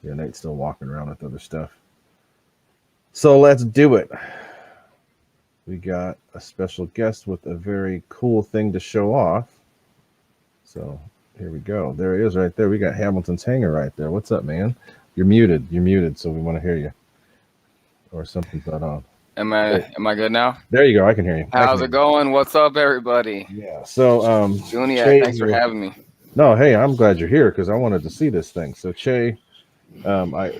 Yeah, Nate's still walking around with other stuff. So let's do it. We got a special guest with a very cool thing to show off. So here we go. There he is right there. We got Hamilton's hanger right there. What's up, man? You're muted. You're muted, so we want to hear you. Or something's not on. Am I good now? There you go. I can hear you. How's it going? What's up, everybody? Yeah. So Gooniac, thanks for having me. No, hey, I'm glad you're here because I wanted to see this thing. So Che,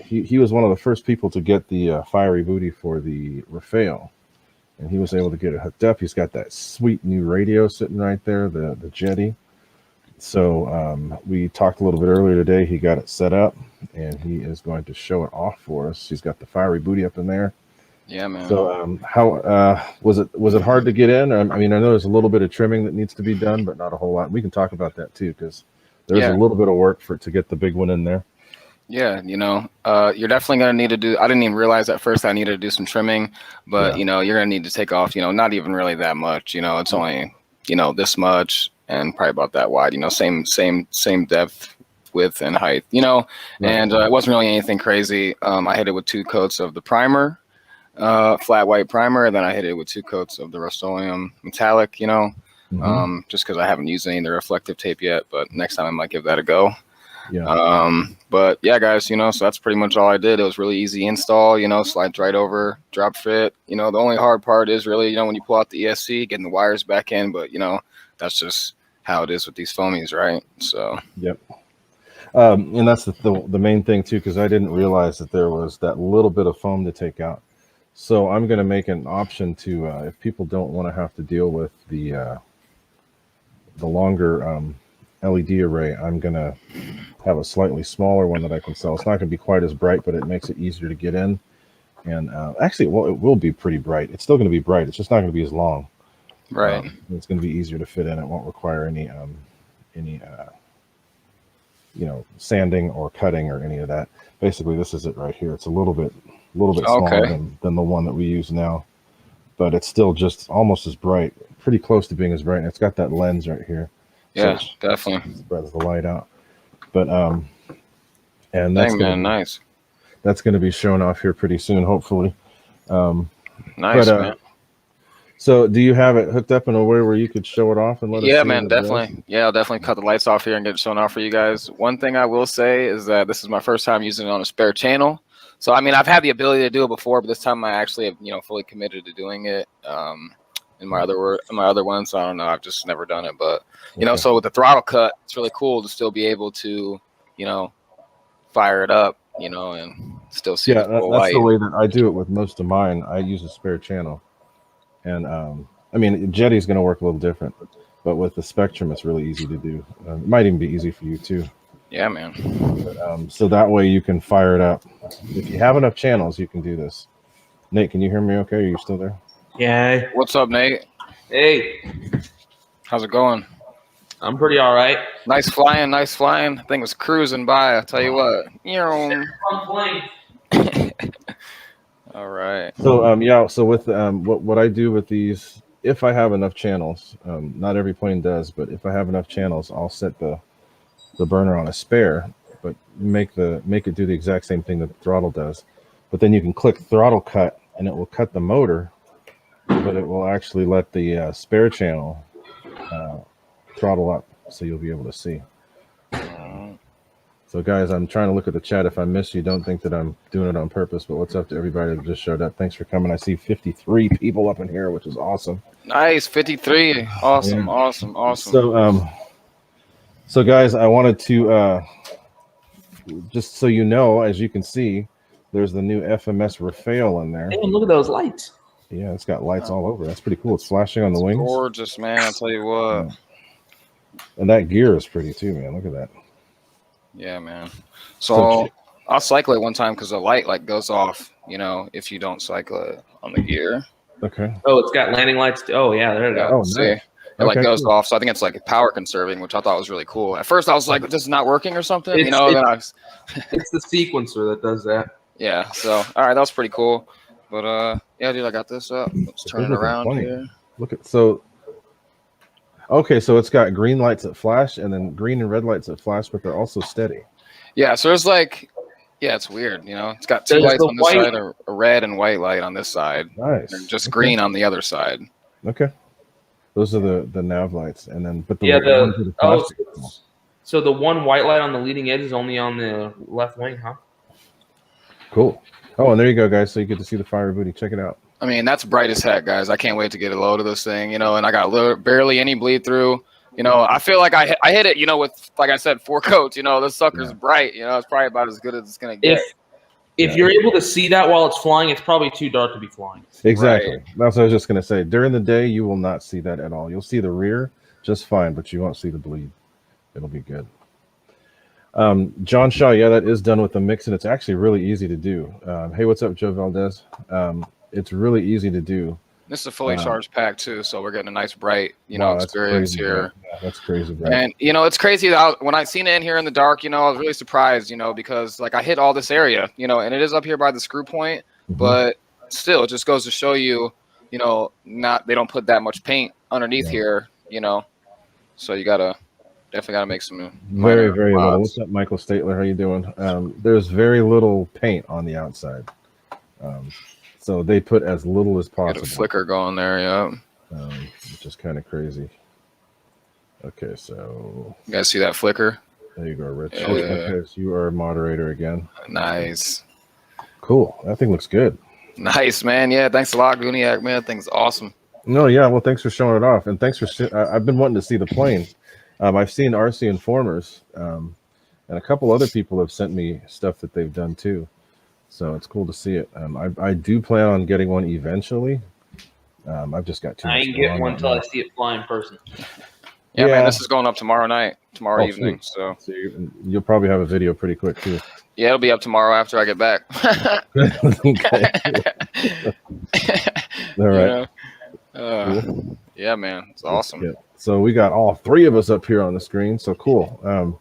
he was one of the first people to get the Firey booty for the Rafale, and he was able to get it hooked up. He's got that sweet new radio sitting right there, the Jetty. So we talked a little bit earlier today. He got it set up, and he is going to show it off for us. He's got the Firey booty up in there. Yeah, man. So how was it hard to get in? I mean, I know there's a little bit of trimming that needs to be done, but not a whole lot. We can talk about that too, because there's a little bit of work to get the big one in there. Yeah, you're definitely going to need to do, I didn't even realize at first I needed to do some trimming, but, you're going to need to take off, not even really that much, it's only, this much and probably about that wide, same depth, width and height, and it wasn't really anything crazy. I hit it with 2 coats of the primer, flat white primer, and then I hit it with 2 coats of the Rust-Oleum metallic, just because I haven't used any of the reflective tape yet, but next time I might give that a go. Yeah. But yeah, guys, so that's pretty much all I did. It was really easy install, slides right over, drop fit. The only hard part is really, when you pull out the ESC, getting the wires back in, but that's just how it is with these foamies, right? So yep. And that's the main thing too, because I didn't realize that there was that little bit of foam to take out. So I'm going to make an option to, if people don't want to have to deal with the longer LED array, I'm going to have a slightly smaller one that I can sell. It's not going to be quite as bright, but it makes it easier to get in. And actually, it will be pretty bright. It's still going to be bright. It's just not going to be as long. Right. It's going to be easier to fit in. It won't require any sanding or cutting or any of that. Basically, this is it right here. It's a little bit smaller than the one that we use now, but it's still just almost as bright, pretty close to being as bright. And it's got that lens right here. Yeah, so definitely spreads the light out. But and that's nice. That's going to be shown off here pretty soon, hopefully. Nice, man. So do you have it hooked up in a way where you could show it off and let us see? Yeah, man, definitely. Yeah, I'll definitely cut the lights off here and get it shown off for you guys. One thing I will say is that this is my first time using it on a spare channel. So, I mean, I've had the ability to do it before, but this time I actually have, fully committed to doing it in my other ones. So I don't know. I've just never done it. But, so with the throttle cut, it's really cool to still be able to, fire it up, and still see the cool light. That's the way that I do it with most of mine. I use a spare channel. And I mean, Jetty's going to work a little different, but with the Spectrum, it's really easy to do. It might even be easy for you too. Yeah, man. But, so that way you can fire it up. If you have enough channels, you can do this. Nate, can you hear me okay? Are you still there? Yeah. What's up, Nate? Hey. How's it going? I'm pretty all right. Nice flying. I think it was cruising by. I'll tell you what. All right. So so with what I do with these, if I have enough channels, not every plane does, but if I have enough channels, I'll set the burner on a spare, but make it do the exact same thing that the throttle does. But then you can click throttle cut, and it will cut the motor, but it will actually let the spare channel throttle up, so you'll be able to see. So guys, I'm trying to look at the chat. If I miss you, don't think that I'm doing it on purpose, but what's up to everybody that just showed up? Thanks for coming. I see 53 people up in here, which is awesome. Nice, 53. Awesome, yeah. Awesome. So guys, I wanted to, just so you know, as you can see, there's the new FMS Rafale in there. Hey, look at those lights. Yeah, it's got lights all over. That's pretty cool. It's flashing on the wings. Gorgeous, man. I'll tell you what. Yeah. And that gear is pretty too, man. Look at that. Yeah, man. So I'll cycle it one time because the light goes off, if you don't cycle it on the gear. Okay. Oh, it's got landing lights. Oh, yeah, there it goes. Oh, see. Nice. It goes off. So I think it's power conserving, which I thought was really cool. At first I was like, this is not working or something. It's the sequencer that does that. Yeah. So, all right. That was pretty cool. But yeah, dude, I got this up. Let's turn it around here. Look at, okay, so it's got green lights that flash and then green and red lights that flash, but they're also steady. Yeah, so there's Yeah, it's weird. You know, it's got two Does lights the on this side, a red and white light on this side, Nice. and just Okay. green on the other side. Okay. Those are the nav lights, and then but the Yeah, ones with the plastic. so the one white light on the leading edge is only on the left wing, huh? Cool. Oh, and there you go, guys. So you get to see the fire booty. Check it out. I mean, that's bright as heck, guys. I can't wait to get a load of this thing, you know, and I got barely any bleed through. You know, I feel like I hit it, you know, with, like I said, 4 coats. You know, this sucker's bright. You know, it's probably about as good as it's going to get. If you're able to see that while it's flying, it's probably too dark to be flying. Exactly. Right. That's what I was just going to say. During the day, you will not see that at all. You'll see the rear just fine, but you won't see the bleed. It'll be good. John Shaw, yeah, that is done with the mix, and it's actually really easy to do. Hey, what's up, Joe Valdez? It's really easy to do. This is a fully charged pack too, so we're getting a nice bright, you know, experience here. Yeah, that's crazy bright. And you know, it's crazy that when I seen it in here in the dark, you know, I was really surprised, you know, because like I hit all this area, you know, and it is up here by the screw point, but still, it just goes to show you, you know, they don't put that much paint underneath here, you know, so you definitely gotta make some very little. What's up, Michael Statler? How you doing? There's very little paint on the outside. So they put as little as possible. Get a flicker going there, yeah. Which is kind of crazy. Okay, so you guys see that flicker? There you go, Rich. Yeah. Okay, so you are a moderator again. Nice. Cool. That thing looks good. Nice, man. Yeah, thanks a lot, Gooniac, man. That thing's awesome. No, yeah. Well, thanks for showing it off, and thanks for. I've been wanting to see the plane. I've seen RC Informers, and a couple other people have sent me stuff that they've done too. So it's cool to see it. I do plan on getting one eventually. I've just got too much. I ain't get one until I see it fly in person. Yeah, man, this is going up tomorrow evening. So you'll probably have a video pretty quick too. Yeah, it'll be up tomorrow after I get back. All right. Cool. Yeah, man, it's awesome. Yeah. So we got all 3 of us up here on the screen. So cool.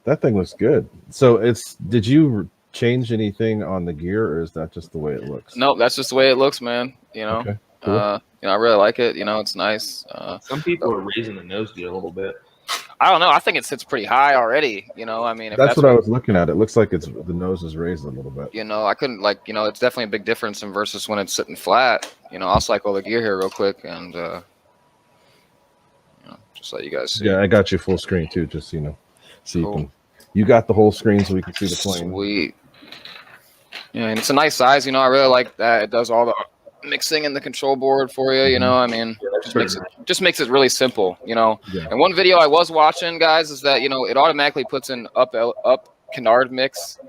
That thing looks good. So did you change anything on the gear, or is that just the way it looks? Nope, that's just the way it looks, man. You know, okay, cool. You know, I really like it. You know, it's nice. Some people are raising the nose gear a little bit. I don't know. I think it sits pretty high already. You know, I mean, if that's what I was looking at. It looks like the nose is raised a little bit. You know, I couldn't you know, it's definitely a big difference in versus when it's sitting flat. You know, I'll cycle the gear here real quick and you know, just let you guys see. Yeah, I got you full screen too, just so you know. So you got the whole screen so we can see the plane. Sweet. Yeah, and it's a nice size. You know, I really like that. It does all the mixing in the control board for you. You know, I mean, just makes it really simple. You know, and one video I was watching, guys, is that, you know, it automatically puts in up canard mix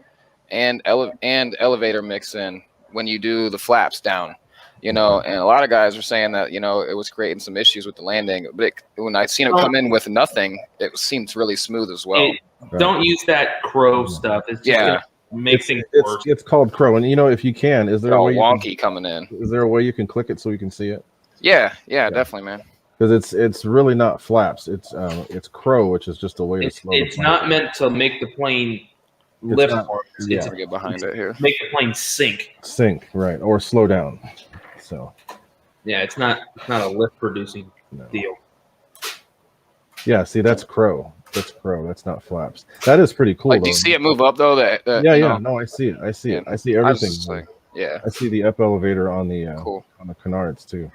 and elevator mix in when you do the flaps down. You know, and a lot of guys are saying that, you know, it was creating some issues with the landing, but when I seen it come in with nothing, it seems really smooth as well. Don't use that crow stuff. It's just makes things worse. It's called crow, and you know, if you can, is there a way wonky coming in? Is there a way you can click it so we can see it? Yeah, definitely, man. Because it's really not flaps. It's crow, which is just a way to slow. It's not meant to make the plane lift. It's to get behind it here. Make the plane sink. Sink, right, or slow down. So. Yeah, it's not a lift producing deal. Yeah, see, that's crow. That's crow. That's not flaps. That is pretty cool. Like, do you see it move up though? No, I see it. I see it. I see everything. I see the up elevator on the on the canards too.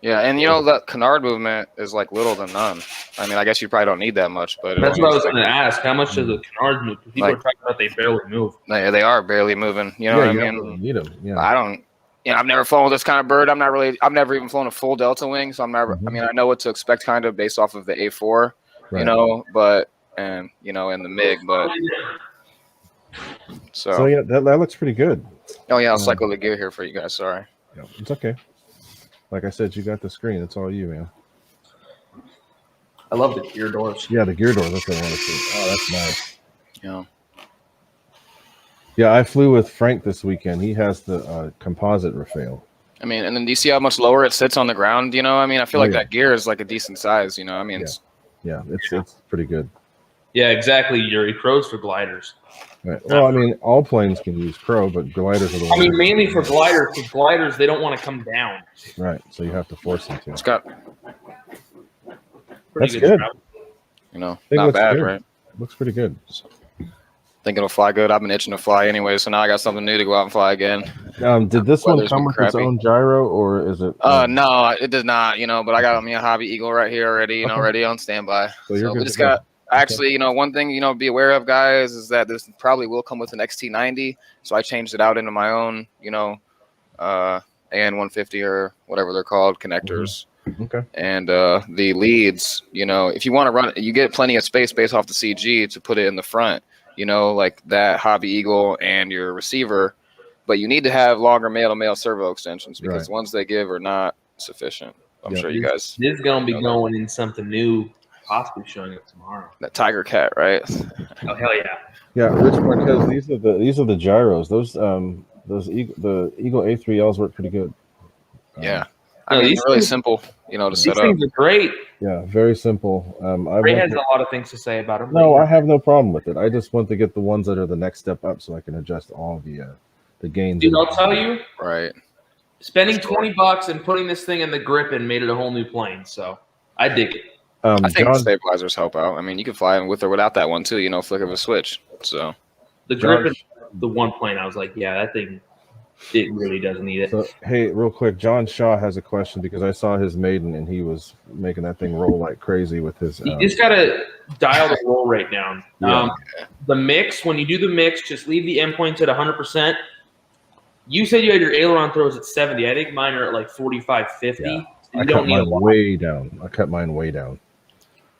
Yeah, and you know that canard movement is like little to none. I mean, I guess you probably don't need that much, but that's what I was going to ask. How much does the canard move? People are talking about they barely move. Yeah, they are barely moving. You know what I mean? Need them. Yeah. I don't. You know, I've never flown with this kind of bird. I've never even flown a full Delta wing, so I'm never. I mean, I know what to expect kind of based off of the A4. Right. You know, and you know, in the MiG, but so yeah, that looks pretty good. Oh yeah, I'll cycle the gear here for you guys. Sorry. Yeah, it's okay. Like I said, you got the screen. It's all you, man. I love the gear doors. Yeah, the gear doors. That's what I want to see. Oh, that's nice. Yeah. Yeah, I flew with Frank this weekend. He has the composite Rafale. I mean, and then do you see how much lower it sits on the ground? You know, I mean, I feel like that gear is like a decent size. You know, I mean, it's pretty good. Yeah, exactly, Yuri. Crows for gliders. Right. Well, I mean, all planes can use crow, but gliders are the ones. I mean, mainly for gliders. Because gliders, they don't want to come down. Right. So you have to force them to. It's got. That's good. You know, not bad, good. right? Looks pretty good. Think it'll fly good. I've been itching to fly anyway, so now I got something new to go out and fly again. Did this one Weather's come been with its crappy. own gyro, or is it? No, it does not. But I got me a Hobby Eagle right here already. Okay. Ready on standby. So you're good we to just go. got. Actually, one thing be aware of, guys, is that this probably will come with an XT90. So I changed it out into my own, AN150 or whatever they're called, connectors. Okay. And the leads, if you want to run it, you get plenty of space based off the CG to put it in the front, like that Hobby Eagle and your receiver. But you need to have longer male-to-male servo extensions because the ones they give are not sufficient. I'm sure you guys. This is going to be going in something new, possibly showing up tomorrow. That Tiger Cat, right? Oh, hell yeah. Yeah, Rich Marquez, these are the gyros. The Eagle A3Ls work pretty good. Yeah. I mean, they're really simple, to set up. These things are great. Yeah, very simple. Ray has a lot of things to say about them. No, I have no problem with it. I just want to get the ones that are the next step up so I can adjust all the gains. Dude, I'll tell you. Right. Spending $20 and putting this thing in the grip and made it a whole new plane. So I dig it. I think the stabilizers help out. I mean, you can fly with or without that one too, flick of a switch. So the grip and the one plane, I was like, yeah, that thing, it really doesn't need it. So, hey, real quick, John Shaw has a question because I saw his Maiden and he was making that thing roll like crazy with his. You just got to dial the roll rate down. Yeah. The mix, when you do the mix, just leave the endpoints at 100%. You said you had your aileron throws at 70. I think mine are at like 45, 50. Yeah. So I cut mine way down. I cut mine way down.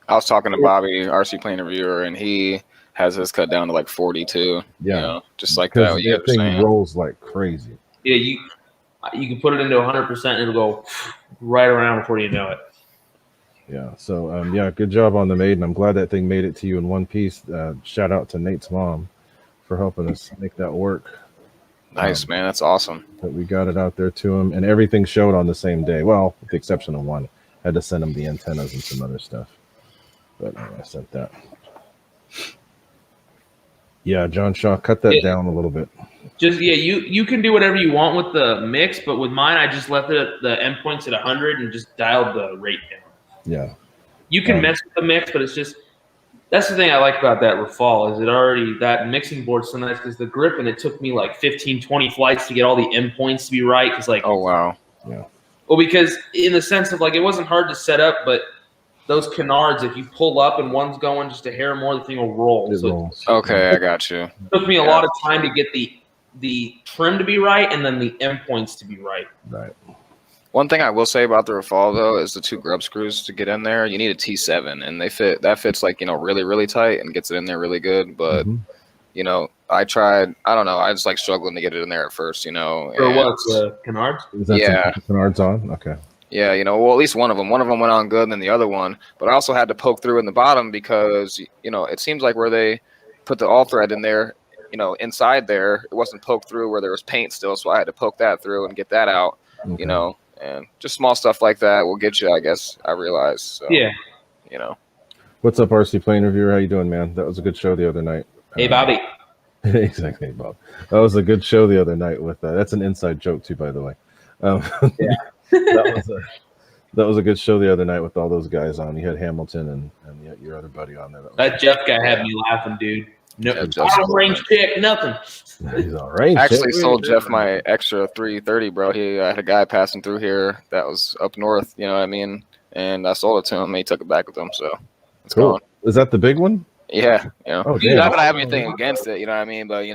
I was talking to Bobby, RC plane reviewer, and he has his cut down to like 42. Yeah. Just like that. That thing rolls like crazy. Yeah, you can put it into 100% and it'll go right around before you know it. Yeah. So good job on the Maiden. I'm glad that thing made it to you in one piece. Shout out to Nate's mom for helping us make that work. Nice, man. That's awesome. That we got it out there to him, and everything showed on the same day. Well, with the exception of one, had to send him the antennas and some other stuff. But I sent that. Yeah, John Shaw, cut that down a little bit. Just you can do whatever you want with the mix, but with mine, I just left the endpoints at 100 and just dialed the rate down. Yeah, you can mess with the mix, but it's just that's the thing I like about that Rafale is that mixing board's so nice because the grip and it took me like 15, 20 flights to get all the endpoints to be right. Because oh wow, yeah. Well, because in the sense of like it wasn't hard to set up, but those canards, if you pull up and one's going just a hair more, the thing will roll. Okay, I got you. It took me a lot of time to get the trim to be right and then the endpoints to be right. Right. One thing I will say about the Rafale though is the two grub screws to get in there. You need a T7, and that fits like really really tight and gets it in there really good. But I tried. I don't know. I was like struggling to get it in there at first. For what? The canards? Is that canards on? Okay. Yeah, well, at least one of them. One of them went on good than the other one. But I also had to poke through in the bottom because, it seems like where they put the all thread in there, inside there, it wasn't poked through where there was paint still. So I had to poke that through and get that out, and just small stuff like that will get you, I guess, I realize. So, yeah. What's up, RC plane reviewer? How you doing, man? That was a good show the other night. Hey, Bobby. Exactly, Bob. That was a good show the other night with that's an inside joke too, by the way. Yeah. That was a good show the other night with all those guys on. You had Hamilton and your other buddy on there. That Jeff guy had me laughing, dude. No, range pick, nothing. He's all right. I actually sold Jeff my extra 330, bro. I had a guy passing through here that was up north, you know what I mean? And I sold it to him, and he took it back with him. So it's cool. gone. Is that the big one? Yeah. Oh, not that I have anything against it, you know what I mean? But,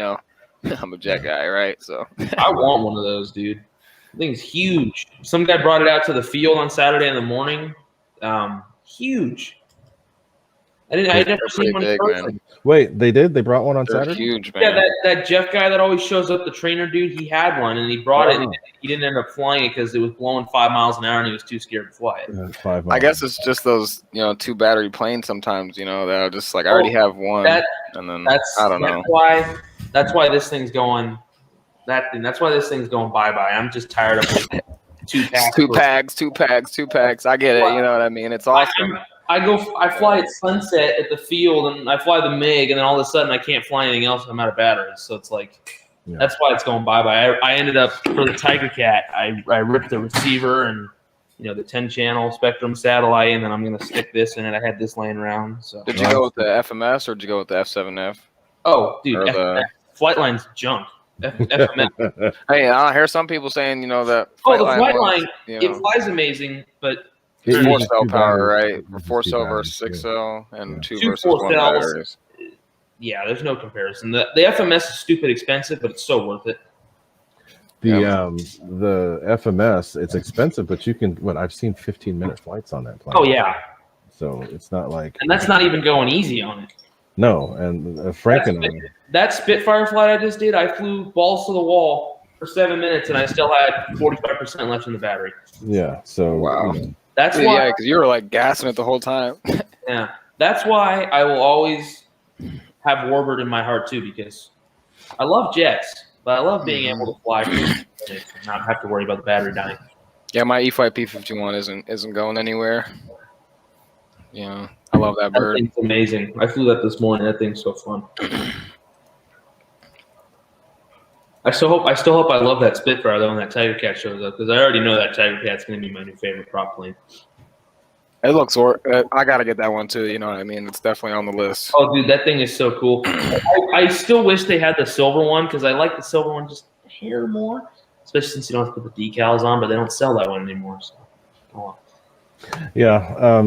I'm a jet guy, right? So I want one of those, dude. The thing's huge. Some guy brought it out to the field on Saturday in the morning. Huge. I never seen one in person. Man. Wait, they did? They brought one on Saturday? Huge, man. Yeah, that Jeff guy that always shows up, the trainer dude, he had one, and he brought it, and he didn't end up flying it because it was blowing 5 miles an hour, and he was too scared to fly it. 5 miles. I guess it's just those, 2 battery planes sometimes, that are just like, I already have one, and then I don't know. That's why this thing's going. That's why this thing's going bye-bye. I'm just tired of two packs. I get it. You know what I mean? It's awesome. I fly at sunset at the field, and I fly the MiG, and then all of a sudden I can't fly anything else. I'm out of batteries. So it's like, that's why it's going bye-bye. I ended up, for the Tiger Cat, I ripped the receiver and, the 10-channel Spectrum satellite, and then I'm going to stick this in it. I had this laying around. So Did you go with the FMS or did you go with the F7F? Oh, dude, Flightline's junk. FMS. Hey, I hear some people saying, you know, that. Oh, the Flightline, it flies amazing, but it's 4-cell power, right? 4-cell versus 6-cell, and 2 versus 1 batteries. Yeah, there's no comparison. The FMS is stupid expensive, but it's so worth it. The FMS, it's expensive, but you can. I've seen 15-minute flights on that plane. Oh yeah. So it's not like. And that's not even going easy on it. No, and Frank and I. That Spitfire flight I just did, I flew balls to the wall for 7 minutes, and I still had 45% left in the battery. Yeah. So wow. You know. That's why. Yeah, because you were like gassing it the whole time. Yeah, that's why I will always have Warbird in my heart too, because I love jets, but I love being able to fly and not have to worry about the battery dying. Yeah, my E-Flight P-51 isn't going anywhere. Yeah, I love that bird. That thing's amazing. I flew that this morning. That thing's so fun. I still hope I love that Spitfire though when that Tiger Cat shows up, because I already know that Tiger Cat's going to be my new favorite prop plane. It looks. I gotta get that one too. You know what I mean? It's definitely on the list. Oh, dude, that thing is so cool. I still wish they had the silver one, because I like the silver one just a hair more, especially since you don't have to put the decals on. But they don't sell that one anymore. So, yeah,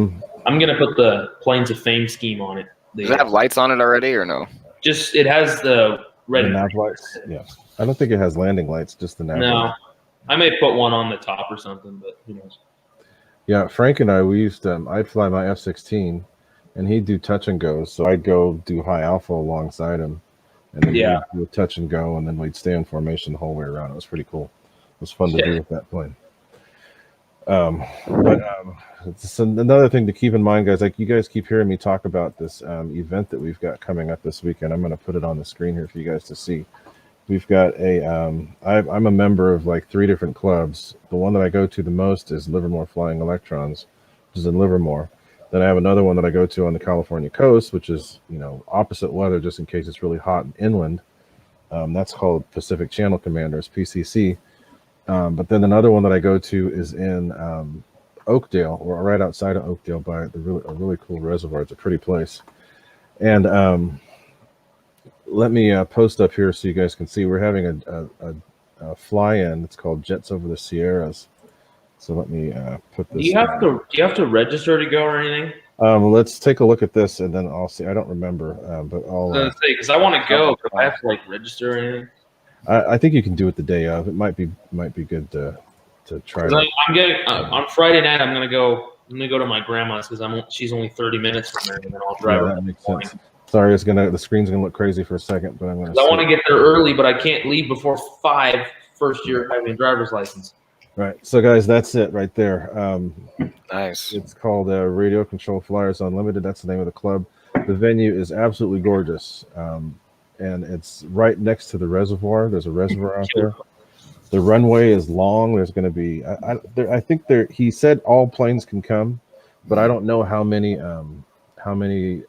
I'm gonna put the Planes of Fame scheme on it. Does it have lights on it already, or no? Just it has the red the nav lights. Yeah, I don't think it has landing lights. Just the nav. No, lights. I may put one on the top or something, but who knows. Yeah, Frank and I, we used I'd fly my F-16, and he'd do touch and goes. So I'd go do high alpha alongside him, and then we'd do touch and go, and then we'd stay in formation the whole way around. It was pretty cool. It was fun to do with that plane. It's another thing to keep in mind, guys. Like, you guys keep hearing me talk about this event that we've got coming up this weekend. I'm going to put it on the screen here for you guys to see. We've got I'm a member of like 3 different clubs. The one that I go to the most is Livermore Flying Electrons, which is in Livermore. Then I have another one that I go to on the California coast, which is, you know, opposite weather, just in case it's really hot and inland. That's called Pacific Channel Commanders, PCC. But then another one that I go to is in Oakdale, or right outside of Oakdale, by a really cool reservoir. It's a pretty place. And let me post up here so you guys can see. We're having a fly-in. It's called Jets Over the Sierras. So let me put this. Do you have to register to go or anything? Let's take a look at this, and then I'll see. I don't remember, but I'll. I was gonna say, because I want to go, but I have to like register or anything. I think you can do it the day of. It might be good to try. I'm getting on Friday night. I'm gonna go to my grandma's because she's only 30 minutes from there, and then I'll drive her. That makes sense. Sorry, the screen's gonna look crazy for a second, but I'm gonna. I want to get there early, but I can't leave before 5. First year having a driver's license. Right. So, guys, that's it right there. Nice. It's called Radio Control Flyers Unlimited. That's the name of the club. The venue is absolutely gorgeous, and it's right next to the reservoir. There's a reservoir out there. The runway is long. There's going to be. I think there. He said all planes can come, but I don't know how many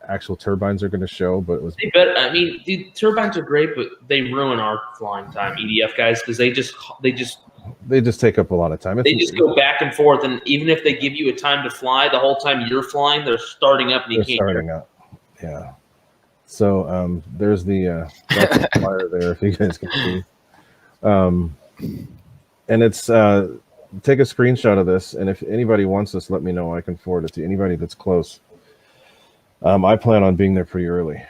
actual turbines are going to show. But it was. I mean, the turbines are great, but they ruin our flying time, EDF guys, because they just take up a lot of time. They just go back and forth, and even if they give you a time to fly, the whole time you're flying, they're starting up, and you can't. Starting up, yeah. So there's the flyer there, if you guys can see. And it's take a screenshot of this, and if anybody wants this, let me know. I can forward it to anybody that's close. I plan on being there pretty early.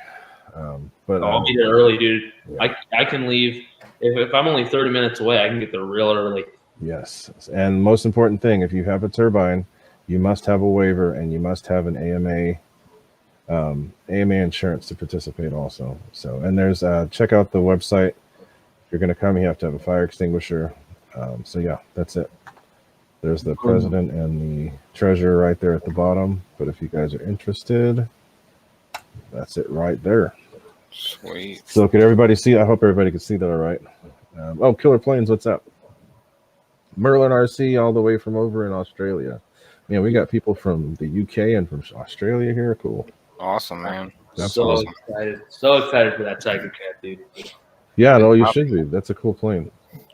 But I'll be there early, dude. Yeah. I can leave. If I'm only 30 minutes away, I can get there real early. Yes. And most important thing, if you have a turbine, you must have a waiver, and you must have an AMA insurance to participate also. So, and there's check out the website. If you're going to come, you have to have a fire extinguisher. So yeah, that's it. There's the president and the treasurer right there at the bottom. But if you guys are interested, that's it right there. Sweet. So could everybody see? I hope everybody can see that all right. Oh, Killer Planes, what's up? Merlin RC all the way from over in Australia. Yeah, we got people from the UK and from Australia here. Cool. Awesome, man. That's so awesome. Excited. So excited for that Tiger Cat, dude. Yeah, no, you should be. That's a cool plane.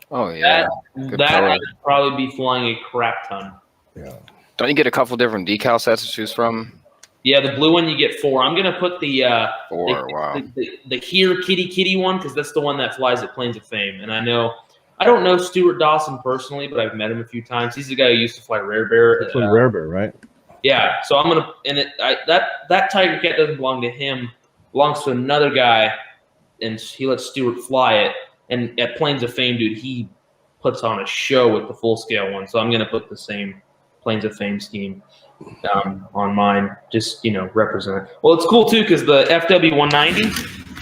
Oh, yeah. That I'd probably be flying a crap ton. Yeah. Don't you get a couple different decal sets to choose from? Yeah, the blue one you get 4. I'm gonna put the 4. Wow. The here kitty one because that's the one that flies at Plains of Fame. And I don't know Stuart Dawson personally, but I've met him a few times. He's the guy who used to fly Rare Bear. That's Rare Bear, right? Yeah. So I'm gonna that Tiger Cat doesn't belong to him. It belongs to another guy, and he lets Stuart fly it. And at Plains of Fame, dude, he puts on a show with the full scale one. So I'm gonna put the same Plains of Fame scheme on mine, just represent. Well, it's cool too because the FW 190,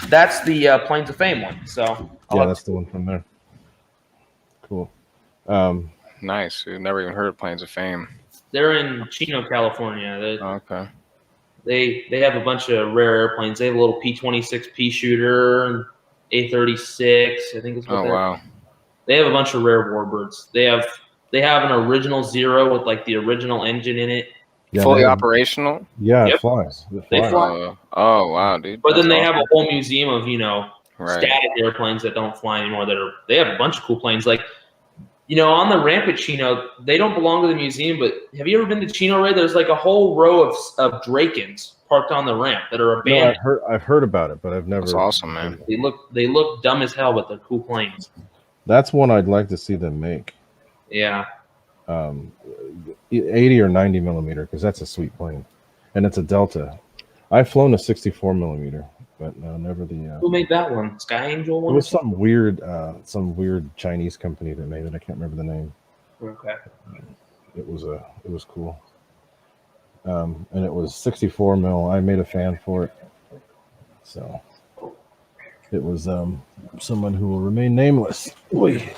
that's the Plains of Fame one. So yeah, that's the one from there. Cool. Nice. We've never even heard of Plains of Fame. They're in Chino, California. Okay. They have a bunch of rare airplanes. They have a little P-26P shooter, A-36. I think it's what. Oh wow. They have a bunch of rare Warbirds. They have an original Zero with like the original engine in it. Yeah, fully operational. Yeah, yep. It flies. They fly. Oh wow, dude. But then they have a whole museum of right. static airplanes that don't fly anymore. They have a bunch of cool planes. Like on the ramp at Chino, they don't belong to the museum. But have you ever been to Chino, Ray? There's like a whole row of Drakens parked on the ramp that are abandoned. No, I've heard about it, but I've never. That's awesome, man. They look dumb as hell, but they're cool planes. That's one I'd like to see them make. Yeah. 80 or 90 millimeter, because that's a sweet plane, and it's a Delta. I've flown a 64 millimeter, but no, never the. Who made that one? Sky Angel one? It was some weird Chinese company that made it. I can't remember the name. Okay. It was cool. And it was 64 mil. I made a fan for it, so it was someone who will remain nameless. Oy.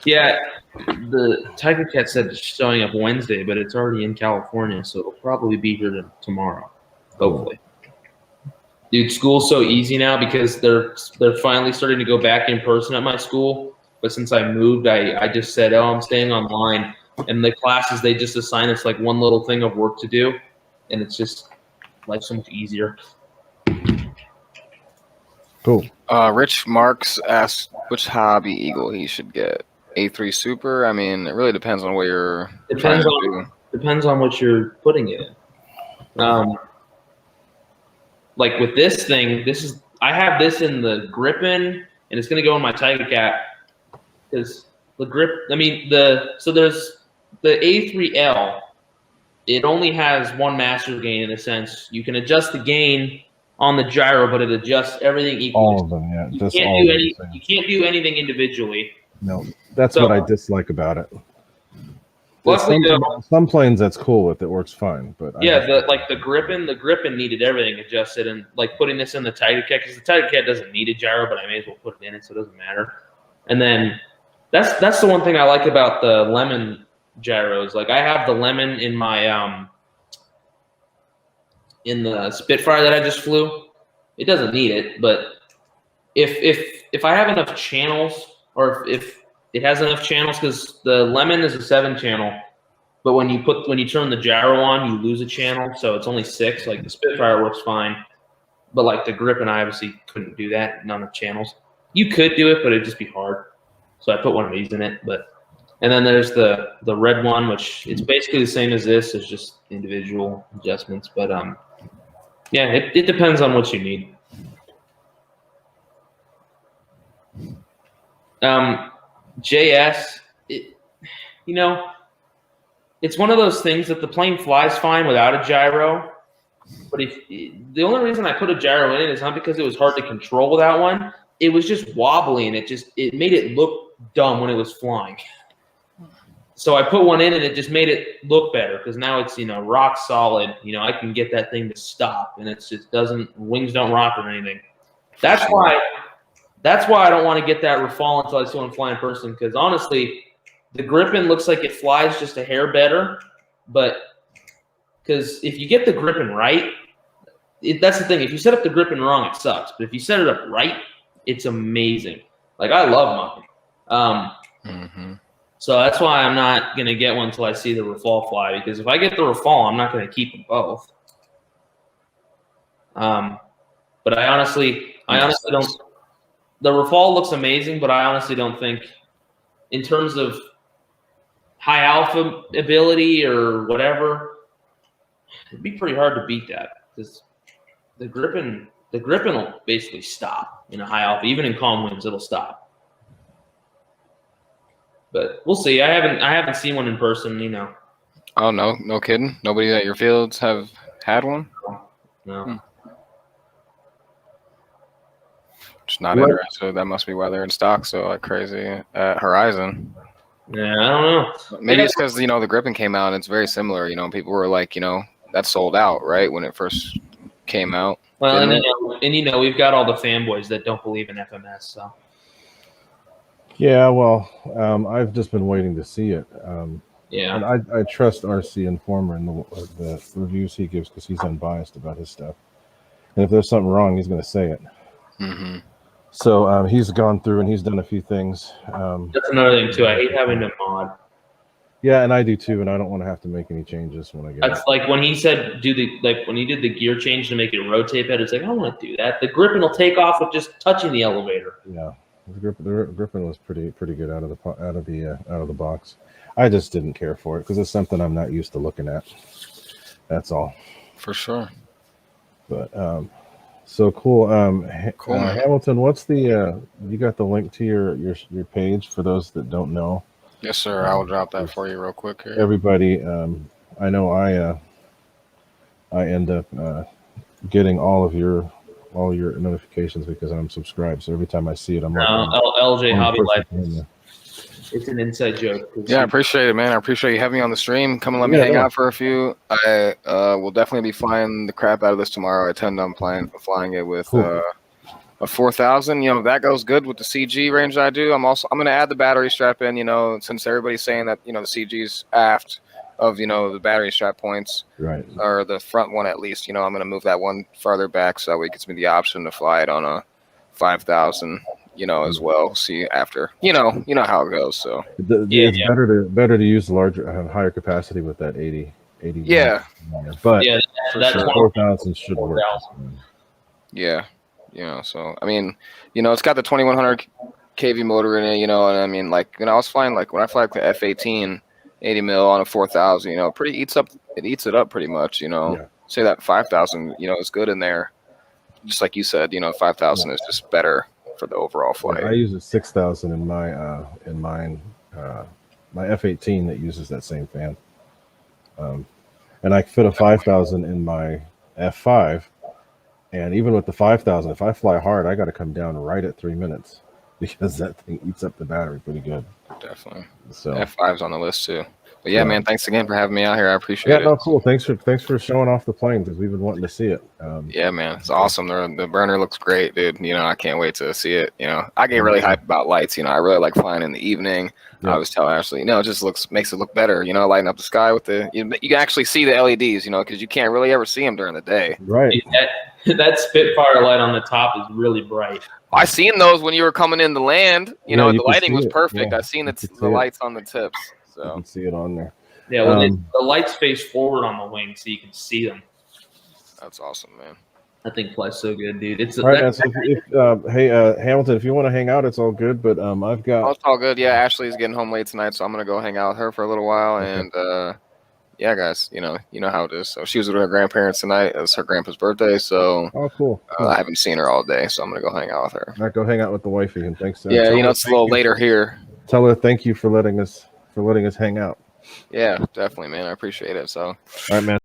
Yeah. The Tiger Cat said it's showing up Wednesday, but it's already in California, so it'll probably be here tomorrow, hopefully. Dude, school's so easy now because they're finally starting to go back in person at my school. But since I moved, I just said, I'm staying online. And the classes, they just assign us like one little thing of work to do, and it's just life's so much easier. Cool. Rich Marks asked which hobby eagle he should get. A3 Super. I mean, it really depends on what you're. Depends on what you're putting it in. Like with this thing, I have this in the Griffin, and it's gonna go in my Tiger Cat because the grip. I mean so there's the A3L. It only has one master gain in a sense. You can adjust the gain on the gyro, but it adjusts everything equally. All of them, yeah. You can't do anything individually. No, that's what I dislike about it. Luckily, some planes that's cool with it works fine, but yeah, the Griffin needed everything adjusted, and like putting this in the Tiger Cat because the Tiger Cat doesn't need a gyro, but I may as well put it in it, so it doesn't matter. And then that's the one thing I like about the Lemon gyros. Like I have the Lemon in my in the Spitfire that I just flew. It doesn't need it, but if I have enough channels. Or if it has enough channels, because the Lemon is a 7-channel, but when you turn the gyro on, you lose a channel, so it's only 6. Like the Spitfire works fine, but like the Griffin, I obviously couldn't do that. None of channels. You could do it, but it'd just be hard. So I put one of these in it. And then there's the red one, which it's basically the same as this. It's just individual adjustments, but yeah, it depends on what you need. JS, it's one of those things that the plane flies fine without a gyro. But the only reason I put a gyro in it is not because it was hard to control without one. It was just wobbly, and it made it look dumb when it was flying. So I put one in, and it just made it look better because now it's rock solid. I can get that thing to stop, and it just wings don't rock or anything. That's why I don't want to get that Rafale until I see one fly in person, because honestly, the Griffin looks like it flies just a hair better, but because if you get the Griffin right, that's the thing. If you set up the Griffin wrong, it sucks. But if you set it up right, it's amazing. Like, I love mine. So that's why I'm not going to get one until I see the Rafale fly, because if I get the Rafale, I'm not going to keep them both. But I honestly don't. The Rafale looks amazing, but I honestly don't think, in terms of high alpha ability or whatever, It'd be pretty hard to beat that because the gripping will basically stop in a high alpha. Even in calm winds, it'll stop. But we'll see. I haven't seen one in person. You know. Oh no kidding. Nobody at your fields have had one. No. Just not interested. That must be why they're in stock so like crazy at Horizon. Yeah, I don't know. Maybe it's because the gripping came out and it's very similar. People were like, that sold out right when it first came out. Well, and we've got all the fanboys that don't believe in FMS. So. Yeah, well, I've just been waiting to see it. Yeah, and I trust RC Informer in the reviews he gives because he's unbiased about his stuff. And if there's something wrong, he's going to say it. Mm-hmm. So he's gone through and he's done a few things. That's another thing too. I hate having to mod. Yeah, and I do too, and I don't want to have to make any changes when I get. That's like when he said when he did the gear change to make it rotate better. It's like I don't want to do that. The gripping will take off with just touching the elevator. Yeah, the gripping was pretty good out of the box. I just didn't care for it because it's something I'm not used to looking at. That's all. For sure. But so cool. Cool. Hamilton, what's the you got the link to your page for those that don't know? Yes, sir. I will drop that for you real quick here. Everybody, I know I end up getting all your notifications because I'm subscribed. So every time I see it, I'm like, LJ Hobby Life. It's an inside joke. Yeah, I appreciate it, man. I appreciate you having me on the stream. Come and let me hang out for a few. I will definitely be flying the crap out of this tomorrow. I intend on flying it with a 4000. If that goes good with the CG range I do, I'm going to add the battery strap in. Since everybody's saying that the CG's aft of the battery strap points, right, or the front one at least. I'm going to move that one farther back so that way it gives me the option to fly it on a 5000. As well. See after, you know how it goes. So it's better to use higher capacity with that 80. Yeah, but that's 4000 should work. Yeah, So I mean, it's got the 2100 kV motor in it. And I mean, I was flying when I fly the F18 80mm on a 4000. It eats it up pretty much. Say that 5000. Is good in there. Just like you said, 5000 is just better for the overall flight. I use a 6000 in mine, my F18 that uses that same fan, and I fit a 5000 in my F5, and even with the 5000, if I fly hard, I got to come down right at 3 minutes because that thing eats up the battery pretty good. Definitely. So F5's on the list too. But yeah, man, thanks again for having me out here. I appreciate it. Yeah, no, cool. Thanks for showing off the plane because we've been wanting to see it. Yeah, man, it's awesome. The burner looks great, dude. I can't wait to see it. I get really hyped about lights. I really like flying in the evening. Yeah. I was telling Ashley, it just makes it look better. Lighting up the sky with you can actually see the LEDs. Because you can't really ever see them during the day. Right. That Spitfire light on the top is really bright. I seen those when you were coming in to land. The lighting was perfect. I seen the lights on the tips. So you can see it on there. Yeah, well, the lights face forward on the wing, so you can see them. That's awesome, man. That thing flies so good, dude. It's right. So hey, Hamilton, if you want to hang out, it's all good. But I've got. Oh, it's all good. Yeah, Ashley's getting home late tonight, so I'm gonna go hang out with her for a little while. Okay. And yeah, guys, you know how it is. So she was with her grandparents tonight. It was her grandpa's birthday, so oh, cool. I haven't seen her all day, so I'm gonna go hang out with her. All right, go hang out with the wifey, and thanks. Yeah, it's a little later here. Tell her thank you for letting us hang out. Yeah, definitely, man. I appreciate it. So, all right, man.